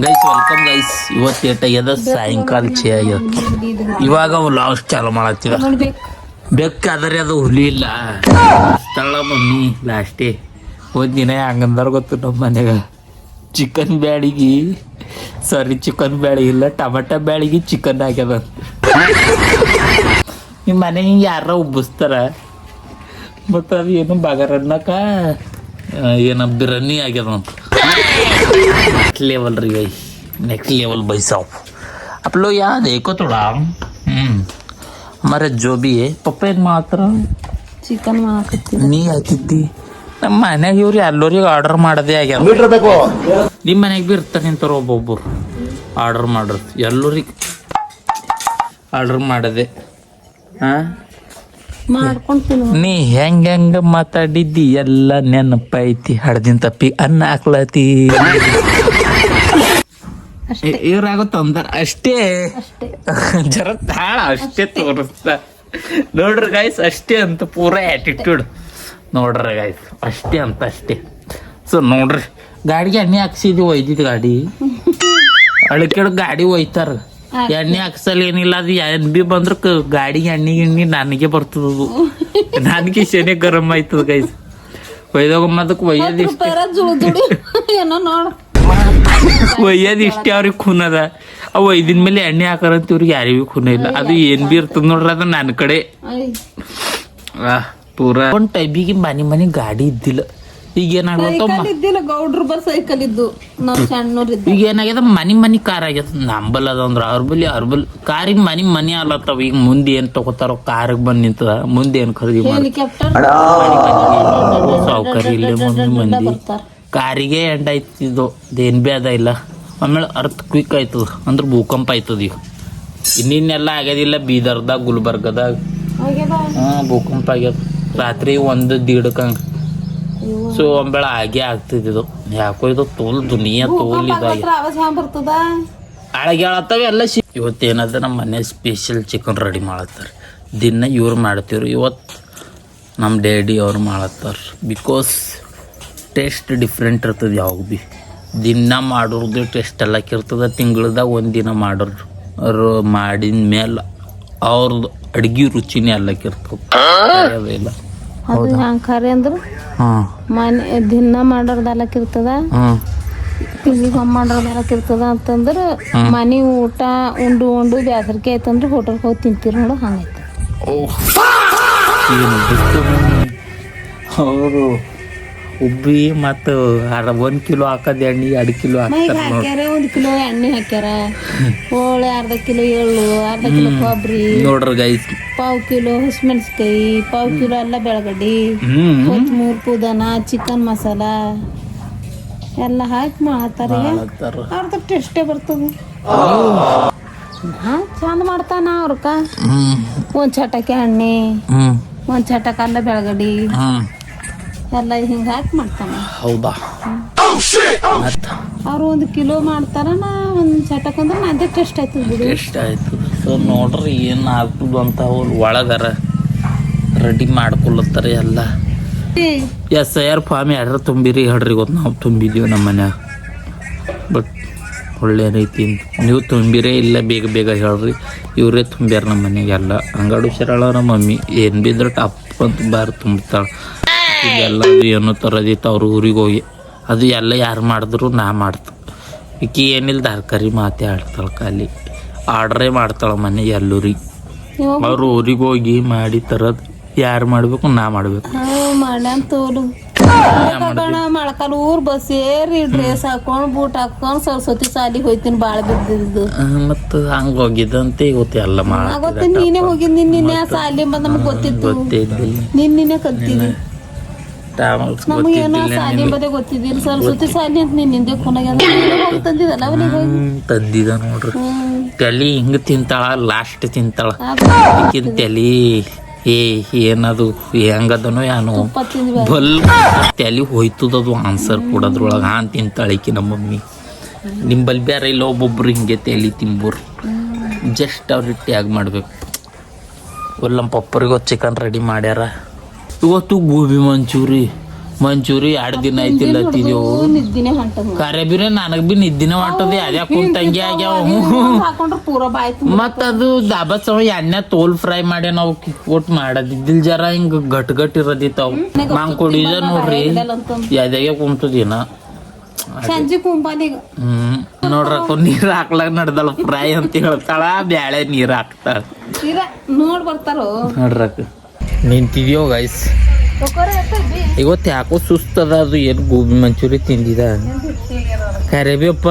Guys welcome guys. ಇವತ್ತು ಏಟಾಗ್ಯದ ಸಾಯಂಕಾಲ ಚೇ ಆಗ್ಯದ. ಇವಾಗ ಲಾಸ್ಟ್ ಚಾಲು ಮಾಡತ್ತಿದ. ಬೇಕಾದ್ರೆ ಅದು ಹುಲಿ ಇಲ್ಲ ಸ್ಥಳ ಮಮ್ಮಿ ಲಾಸ್ಟೇ ಒಂದ್ ದಿನ ಹಂಗಂದಾರ ಗೊತ್ತು ನಮ್ಮ ಮನ್ಯಾಗ ಚಿಕನ್ ಬ್ಯಾಳಿಗೆ ಚಿಕನ್ ಬ್ಯಾಳಿ ಇಲ್ಲ ಟಮಾಟ ಬ್ಯಾಳಿಗೆ ಚಿಕನ್ ಆಗ್ಯದ. ನಿಮ್ಮ ಮನೆಗೆ ಯಾರ ಉಬ್ಬಿಸ್ತಾರ ಮತ್ತು ಅದು ಏನು ಬಗರನ್ನಕ ಏನು ಬಿರಿಯಾನಿ ಆಗ್ಯದ ಅಂತ. लेवल रही गई नेक्स्ट लेवल भाई साहब. आप लोग यहाँ देखो थोड़ा. हमारे जो भी है ಪಪ್ಪ ಏನು ಮಾತ್ರ ಚಿಕನ್ ನೀ ಹಾಕಿದ್ದಿ. ನಮ್ಮ ಮನ್ಯಾಗ ಇವ್ರು ಎಲ್ಲರಿಗೆ ಆರ್ಡರ್ ಮಾಡೋದೇ ಆಗ್ಯಾವ. ನಿಮ್ಮ ಮನೆಗೆ ಬಿ ಇರ್ತಾನೆ ನಿಂತಾರ ಒಬ್ಬೊಬ್ಬರು ಆರ್ಡರ್ ಮಾಡ್ರು ಎಲ್ಲರಿಗೆ ಆರ್ಡರ್ ಮಾಡದೆ. ನೀ ಹೆಂಗ ಮಾತಾಡಿದ್ದಿ ಎಲ್ಲ ನೆನಪೈತಿ. ಹಡ್ದಿನ ತಪ್ಪಿ ಅನ್ನ ಹಾಕ್ಲತಿ ಇವ್ರಾಗುತ್ತ ಅಂತಾರ ಅಷ್ಟೇ. ಜರ ತಾಳ ಅಷ್ಟೇ ತೋರಿಸ್ತ ನೋಡ್ರಿ ಗೈಸ್. ಅಷ್ಟೇ ಅಂತ ಪೂರಾ ಆಟಿಟ್ಯೂಡ್ ನೋಡ್ರಿ ಗೈಸ್. ಅಷ್ಟೇ ಅಂತ ಅಷ್ಟೇ. ಸೊ ನೋಡ್ರಿ ಗಾಡಿಗೆ ಎಣ್ಣೆ ಹಾಕ್ಸಿದ್ವಿ ಒಯ್ದಿದ್ ಗಾಡಿ ಅಳಕೆಡ್ ಗಾಡಿ ಒಯ್ತಾರ. ಎಣ್ಣೆ ಹಾಕ್ಸಲ್ ಏನಿಲ್ಲ. ಅದು ಏನ್ ಬಿ ಬಂದ್ರ ಗಾಡಿಗೆ ಎಣ್ಣೆ ನನಗೆ ಬರ್ತದದು. ನನಗೆ ಶನಿ ಗರಂ ಆಯ್ತದ ಗೈಸ್. ಒಯ್ದೋಗಮ್ಮದಕ್ಕೆ ಒಯ್ಯೋದು ಇಷ್ಟೇ ಅವ್ರಿಗೆ ಖೂನ್ ಅದ. ಅವು ಒಯ್ದಿನ ಮೇಲೆ ಎಣ್ಣೆ ಹಾಕಾರಂತ ಇವ್ರಿಗೆ ಯಾರಿಗೂ ಖೂನ ಇಲ್ಲ. ಅದು ಏನ್ ಬಿ ಇರ್ತದ ನೋಡ್ರಿ ಅದು ನನ್ನ ಕಡೆ ಪೂರಾ ಒಂದ್ ಟೈಪಿಗೆ ಮನೆ ಗಾಡಿ ಇದ್ದಿಲ್ಲ. ಈಗ ಏನಾಗ್ಲತ್ತ ಗೌಡ್ರು ಬರ್ ಸೈಕಲ್ ಇದ್ದು ಈಗ ಏನಾಗ್ಯದ ಮನಿ ಕಾರ್ ಆಗ್ಯದ. ನಂಬಲ್ ಅದಂದ್ರ ಅವ್ರ ಬಲ್ ಕಾರಿಗೆ ಮನಿ ಅಲ್ಲತ್ತವ. ಈಗ ಮುಂದೆ ಏನ್ ತಗೋತಾರ ಕಾರಿಗೆ ಬಂದ್ ನಿಂತದ. ಮುಂದೆ ಏನ್ ಖರೀದಿ ಸೌಕರ್ಯ ಇಲ್ಲ ಮಂದಿ. ಕಾರಿಗೆ ಎಂಡ್ ಆಯ್ತಿದ್ದು ಏನ್ ಬಿ ಅದ ಇಲ್ಲ. ಆಮೇಲೆ ಅರ್ಥ ಕ್ವಿಕ್ ಆಯ್ತದ ಅಂದ್ರೆ ಭೂಕಂಪ ಆಯ್ತದ. ಈಗ ಇನ್ನೆಲ್ಲ ಆಗ್ಯದಿಲ್ಲ. ಬೀದರ್ದಾಗ ಗುಲ್ಬರ್ಗದಾಗ ಭೂಕಂಪ ಆಗ್ಯದ. ರಾತ್ರಿ 1-1:30 ಸೊ ಒಂಬೆಳ ಹಾಗೆ ಆಗ್ತಿದ್ದು. ಯಾಕೋ ಇದು ತೋಲ್ ದುನಿಯಾ ತೋಲ್ ಇದಾಗಿ ಅಳಗ್ಯಾಳತ್ತವ ಎಲ್ಲ. ಇವತ್ತೇನದ ನಮ್ಮ ಮನೆ ಸ್ಪೆಷಲ್ ಚಿಕನ್ ರೆಡಿ ಮಾಡತ್ತಾರೆ. ದಿನ ಇವ್ರು ಮಾಡ್ತೀವ್ರು. ಇವತ್ತು ನಮ್ಮ ಡ್ಯಾಡಿ ಅವ್ರು ಮಾಡತ್ತಾರ. ಬಿಕಾಸ್ ಟೇಸ್ಟ್ ಡಿಫ್ರೆಂಟ್ ಇರ್ತದೆ. ಯಾವಾಗ ಭೀ ದಿನ ಮಾಡೋರ್ದು ಟೇಸ್ಟ್ ಎಲ್ಲಕ್ಕೆ ಇರ್ತದೆ. ತಿಂಗಳದಾಗ ಒಂದಿನ ಮಾಡೋರು ಅವ್ರು ಮಾಡಿದ ಮೇಲೆ ಅವ್ರದ್ದು ಅಡ್ಗೆ ರುಚಿನೇ ಎಲ್ಲಕ್ಕೆ ಇರ್ತದೆ. ಇಲ್ಲ ಅದು ಹ್ಯಾಂಗ ಖರೆ ಅಂದ್ರೆ ಮನೆ ದಿನ ಮಾಡೋರ್ದಲ್ಲಕ್ ಇರ್ತದ. ತಿಂಗಳಿಗೆ ಒಮ್ಮೆ ಮಾಡೋರ್ದಲ್ಲಕ್ ಇರ್ತದ ಅಂತಂದ್ರೆ ಮನೆ ಊಟ ಉಂಡು ಬ್ಯಾಸರಿಕೆ ಆಯ್ತಂದ್ರೆ ಹೋಟೆಲ್ಗೆ ಹೋಗಿ ತಿಂತೀರಿ ನೋಡು ಹಂಗೈತೆ. ಅವರು ಉಬ್ಬಿ ಮತ್ತು 1 ಕಿಲೋ ಹಾಕೋದು ಎಣ್ಣೆ 2 ಕಿಲೋ ಹಾಕ್ಯಾರ. 1 ಕಿಲೋ ಎಣ್ಣೆ ಹಾಕ್ಯಾರ. ಹೋಳೆ ಅರ್ಧ ಕಿಲೋ ಎಳ್ಳು, ಅರ್ಧ ಕಿಲೋ ಕೊಬ್ಬರಿ ನೋಡ್ರಿ ಗೈಸ್, 1/4 ಕಿಲೋ ಹಸಿಮೆಣಸಿಕಾಯಿ, 1/4 ಕಿಲೋ ಎಲ್ಲ ಬೆಳಗಡ್ಡಿ, ಕೊತ್ತಂಬರಿ, ಪುದೀನ, ಚಿಕನ್ ಮಸಾಲ ಎಲ್ಲ ಹಾಕಿ ಮಾಡ್ತಾರ. ಅರ್ಧ ಟೇಸ್ಟೇ ಬರ್ತದೆ. ಚಂದ ಮಾಡ್ತಾನ ಅವ್ರಕ್ಕ. ಒಂದ್ ಚಟಕ್ಕೆ ಎಣ್ಣೆ, ಒಂದ್ ಚಟಕ್ಕೆ ಅಲ್ಲ ಬೆಳಗಡ್ಡಿ ಎಲ್ಲ ಹಿಂಗ ಹಾಕಿ ಮಾಡ್ತಾನ. ಹೌದಾ? ಅವ್ರು 1 ಕಿಲೋ ಮಾಡ್ತಾರ. ನಾ ಒಂದ್ ಚಟಕ್ ಅಂದ್ರೆ ನಂದೇ ಟೇಸ್ಟ್ ಆಯ್ತದ ಬಿಡು. ಟೇಸ್ಟ್ ಆಯ್ತು. ಸೊ ನೋಡ್ರಿ ಏನ್ ಆಗ್ತದ ಅಂತ ಅವ್ರು ಒಳಗಾರ ರೆಡಿ ಮಾಡ್ಕೊಳತ್ತಾರೆ ಎಲ್ಲ. SIR ಫಾರ್ಮ್ ಯಾರು ತುಂಬಿರಿ ಹೇಳ್ರಿ. ಗೊತ್ತು ನಾವು ತುಂಬಿದೀವಿ ನಮ್ಮ ಮನ್ಯಾಗ. ಬಟ್ ಒಳ್ಳೆ ರೀತಿ ನೀವು ತುಂಬಿರೇ ಇಲ್ಲ ಬೇಗ ಹೇಳ್ರಿ. ಇವರೇ ತುಂಬ್ಯಾರ ನಮ್ಮ ಮನೆಗೆ ಎಲ್ಲ. ಅಂಗಡಿ ಶರಳ ನಮ್ಮ ಮಮ್ಮಿ ಏನು ಬಿದ್ರೆ ಟಾಪ್ ಅಂತ ಬಾರಿ ತುಂಬ್ತಾಳೆ. ಇದೆಲ್ಲ ಏನೋ ತರದಿತ್ತು ಅವ್ರ ಊರಿಗೆ ಹೋಗಿ. ಅದು ಎಲ್ಲ ಯಾರು ಮಾಡಿದ್ರು ನಾ ಮಾಡ್ತ. ಈಕಿ ಏನಿಲ್ಲ ತರಕಾರಿ ಮಾತೇ ಆಡ್ತಾಳೆ. ಖಾಲಿ ಆರ್ಡ್ರೇ ಮಾಡ್ತಾಳೆ ಮನೆಗೆ ಎಲ್ಲರಿಗೆ. ಅವ್ರು ಊರಿಗೆ ಹೋಗಿ ಮಾಡಿ ತರದ್ ಯಾರು ಮಾಡ್ಬೇಕು ನಾ ಮಾಡ್ಬೇಕು. ಮಾಡ್ಯಾನ್ ತೋಲು ಮಳಕಾಲ ಊರ್ ಬಸ್ ಏರಿ ಡ್ರೆಸ್ ಹಾಕೊಂಡ್ ಬೂಟ್ ಹಾಕೊಂಡ್ ಸರಸ್ವತಿ ಸಾಲಿಗೆ ಹೋಯ್ತೀನಿ. ಬಾಳ ಬಿದ್ದಿದ್ದು ಮತ್ತ ಹಂಗ ಹೋಗಿದ್ದಂತೆ ಗೊತ್ತ ಎಲ್ಲ ಗೊತ್ತ. ನೀನೇ ಹೋಗಿದ್ ನಿನ್ನೆ ಸಾಲಿ ಬಂದ್ ನಮಗ್ ಗೊತ್ತಿತ್ತು. ನಿನ್ನೆ ಕಲ್ತಿದ್ವಿ. ನಮಗೇನೋ ಸಾಲಿ ಬದೇ ಗೊತ್ತಿದ್ದಿಲ್ಲ. ಸರಸ್ವತಿ ಸಾಲಿ ಅಂತ ನೀನ್ ಹಿಂದೆ ತಂದಿದಲ್ಲ ಅವನಿಗೆ ತಂದಿದ ನೋಡ್ರಿ. ತಲಿ ಹಿಂಗ ತಿಂತಾಳ, ಲಾಸ್ಟ್ ತಿಂತಾಳ. ತಲಿ ಏನದು ಹೆಂಗದನೋ ಏನೋ ಬಲ್ ತಲಿ ಹೋಯ್ತದದು ಆನ್ಸರ್ ಕೊಡೋದ್ರೊಳಗೆ. ತಿಂತಾಳಿಕಿ ನಮ್ಮ ಮಮ್ಮಿ. ನಿಂಬಲ್ಲಿ ಬೇರೆ ಇಲ್ಲ ಒಬ್ಬೊಬ್ರು ಹಿಂಗೆ ತಲಿ ತಿಂಬೋರು. ಜಸ್ಟ್ ಅವ್ರಿಗೆ ಟ್ಯಾಗ್ ಮಾಡ್ಬೇಕು. ನಮ್ಮ ಪಪ್ಪರಿಗೂ ಚಿಕನ್ ರೆಡಿ ಮಾಡ್ಯಾರ. ಇವತ್ತು ಗೋಬಿ ಮಂಚೂರಿ ಮಂಚೂರಿ 2 ದಿನ ಆಯ್ತಿಲ್ಲ ತಿದೇವು ನಿದ್ದಿನೇ ಹೊಂಟದ ಕರೆ ಬಿರೆ ನನಗ್ ಬಿ ನಿದ್ದಿನ ಹೊಂಟದಿ ಅದ್ಯಾ ಕುಂತಂಗಿ ಆಗ್ಯಾವ ಹಾಕೊಂಡ್ರ ಪೂರ ಬಾಯ್ ಮತ್ತ ಅದು ದಾಬಾ ಸವ ಎಣ್ಣೆ ತೋಲ್ ಫ್ರೈ ಮಾಡಿ ನಾವು ಒಟ್ ಮಾಡದಿದ್ದಿಲ್ ಜರ ಹಿಂಗ ಗಟ್ ಇರದಿತ್ತಾವ್ ಮಾಂಗ್ ಕೊಡಿದ ನೋಡ್ರಿ ಯಾವ್ದಾಗೆ ಕುಂತದಿನ ಸಂಜೆ ಕುಂಬಾಲಿಗ ನೋಡ್ರಕ್ಕ ನೀರ್ ಹಾಕ್ಲಾಗ ನಡ್ದಲ್ಲ ಫ್ರೈ ಅಂತ ಹೇಳ್ತಾಳ ಬ್ಯಾಳೆ ನೀರ್ ಹಾಕ್ತಾಳ ನೋಡ್ ಬರ್ತಾರೋ ನೋಡ್ರಕ್ಕ ನಿಂತಿದ್ಯೋ ಗೈಸ್ ಇವತ್ತು ಯಾಕೋ ಸುಸ್ತದ ಅದು ಏನು ಗೋಬಿ ಮಂಚೂರಿ ತಿಂದಿದ ಕರೆಬೇಪ್ಪ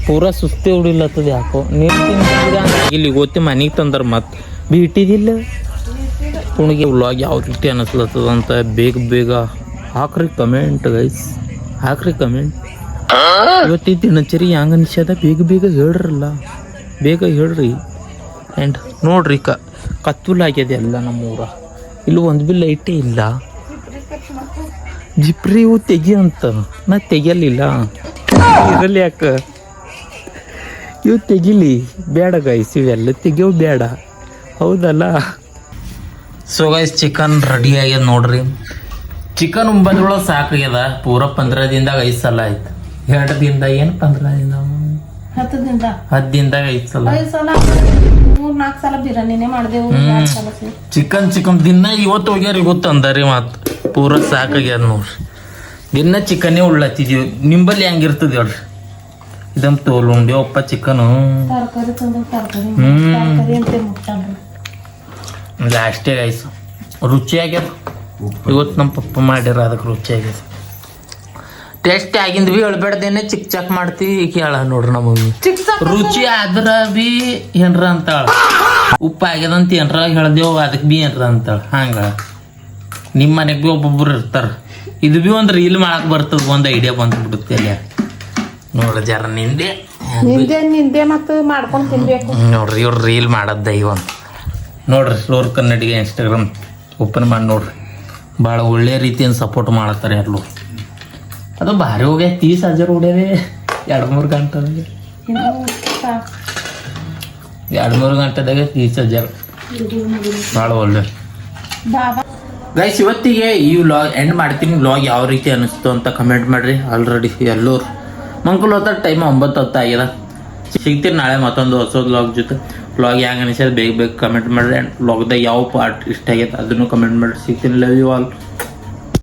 ಪೂರಾ ಸುಸ್ತಿ ಹೊಡಿಲತ್ತದ ಯಾಕೋ ನೀರು ತಿಂದಿದ್ರೆ ಹಂಗಾಗಿಲ್ಲ ಇವತ್ತು ಮನೆಗೆ ತಂದ್ರ ಮತ್ತೆ ಬಿಟ್ಟಿದಿಲ್ಲ ಪುಣಿಗೆ ವ್ಲಾಗ್ ಯಾವ ರೀತಿ ಅನಿಸ್ಲತ್ತದ ಅಂತ ಬೇಗ ಹಾಕ್ರಿ ಕಮೆಂಟ್ ಗೈಸ್ ಹಾಕ್ರಿ ಕಮೆಂಟ್ ಇವತ್ತು ದಿನಚರಿ ಹೆಂಗ ಅನಿಸ್ಯದ ಬೇಗ ಹೇಳ್ರಲ್ಲ ಬೇಗ ಹೇಳ್ರಿ ಆ್ಯಂಡ್ ನೋಡ್ರಿ ಕತ್ತಲಾಗ್ಯದ ಎಲ್ಲ ನಮ್ಮೂರ ಇಲ್ಲಿ ಒಂದು ಬಿ ಲೈಟೇ ಇಲ್ಲ ಜಿಪ್ರಿ ಇವು ತೆಗಿ ಅಂತ ನಾ ತೆಗಿಯಲಿಲ್ಲ ಇರಲಿ ಯಾಕ ಇವು ತೆಗಿಲಿ ಬೇಡ ಗೈಸ್ ಇವೆಲ್ಲ ತೆಗಿಯವು ಬೇಡ ಹೌದಲ್ಲ ಸೊ ಗೈಸ್ ಚಿಕನ್ ರೆಡಿ ಆಗ್ಯದ ನೋಡ್ರಿ ಚಿಕನ್ ಉಂಬದ್ರೊಳಗೆ ಸಾಕಾಗ್ಯದ ಪೂರ 15 ದಿನದಾಗ 5 ಸಲ ಆಯ್ತು 2 ದಿನದಾಗ ಏನು 15 ದಿನ 10 ದಿನದಾಗ 5 ಸಲ 3-4 ಸಲ ಬಿರಿಯಾನಿನೇ ಮಾಡ್ದೇವು ಚಿಕನ್ ದಿನ ಇವತ್ತು ಹೋಗ್ಯಾರ ಇವತ್ತು ಅಂದಾರಿ ಮತ್ ಪೂರ ಸಾಕಾಗ್ಯದ ನೋಡ್ರಿ ದಿನ ಚಿಕನ್ನೇ ಉಳ್ಳತ್ತಿದೀವಿ ನಿಂಬಲ್ಲಿ ಹೆಂಗಿರ್ತದ ಹೇಳ್ರಿ ಇದಮ್ ತೋಲ್ ಉಂಡ್ಯವಪ್ಪ ಚಿಕನು ಲಾಸ್ಟೇ ಗೈಸ್ ರುಚಿ ಆಗ್ಯದ ಇವತ್ತು ನಮ್ಮ ಪಪ್ಪ ಮಾಡ್ಯಾರ ಅದಕ್ಕೆ ರುಚಿ ಆಗ್ಯದ ಟೇಸ್ಟ್ ಆಗಿಂದ ಬಿ ಹೇಳ್ಬೇಡ್ದೇನೆ ಚಿಕ್ ಮಾಡ್ತಿ ಕೇಳ ನೋಡ್ರಿ ನಮ್ಮ ಮಮ್ಮಿ ರುಚಿ ಆದ್ರ ಬಿ ಏನ್ರ ಅಂತಾಳ ಉಪ್ಪು ಆಗ್ಯದಂತ ಏನ್ರ ಹೇಳ್ದೇವು ಅದಕ್ಕೆ ಬಿ ಏನ್ರ ಅಂತಾಳ ಹಂಗ ನಿಮ್ಮ ಮನೆಗೆ ಬಿ ಒಬ್ಬೊಬ್ರು ಇರ್ತಾರ ಇದು ಬಿ ಒಂದು ರೀಲ್ ಮಾಡಕ್ ಬರ್ತದ ಒಂದು ಐಡಿಯಾ ಬಂದ್ಬಿಡುತ್ತೆ ಅಲ್ಲ ನೋಡ್ರಿ ಜರ ನಿಂದೆ ಮತ್ತು ಮಾಡ್ಕೊಂಡು ತಿನ್ಬೇಕು ನೋಡ್ರಿ ಇವ್ರು ರೀಲ್ ಮಾಡದ್ದ ಇವಂತ ನೋಡ್ರಿ ಫ್ಲೋರ್ ಕನ್ನಡಿಗೆ ಇನ್ಸ್ಟಾಗ್ರಾಮ್ ಓಪನ್ ಮಾಡಿ ನೋಡ್ರಿ ಭಾಳ ಒಳ್ಳೆ ರೀತಿಯಿಂದ ಸಪೋರ್ಟ್ ಮಾಡತ್ತಾರೆ ಎಲ್ಲರೂ ಅದು ಭಾರಿ ಹೋಗ್ಯ 30,000 ಹೊಡ್ಯದೆ 2-3 ಗಂಟೆದಾಗ 2-3 ಗಂಟೆದಾಗ 30,000 ಭಾಳ ಒಳ್ಳೆ ಗೈಸ್ ಇವತ್ತಿಗೆ ಈ ವ್ಲಾಗ್ ಎಂಡ್ ಮಾಡ್ತೀನಿ ವ್ಲಾಗ್ ಯಾವ ರೀತಿ ಅನಿಸ್ತು ಅಂತ ಕಮೆಂಟ್ ಮಾಡ್ರಿ ಆಲ್ರೆಡಿ ಎಲ್ಲರೂ ಮಂಕುಲ್ ಹೊತ್ತ ಟೈಮ್ 9:10 ಆಗ್ಯದ ಸಿಗ್ತೀನಿ ನಾಳೆ ಮತ್ತೊಂದು ಹೊಸ ವ್ಲಾಗ್ ಜೊತೆ ವ್ಲಾಗ್ ಹೆಂಗೆ ಅನಿಸ್ಯದ ಬೇಗ ಕಮೆಂಟ್ ಮಾಡ್ರಿ ಆ್ಯಂಡ್ ವ್ಲಾಗ್ದಾಗ ಯಾವ ಪಾರ್ಟ್ ಇಷ್ಟ ಆಗೈತೆ ಅದನ್ನು ಕಮೆಂಟ್ ಮಾಡ್ರಿ ಸಿಗ್ತೀನಿ ಲವ್ ಯು ಆಲ್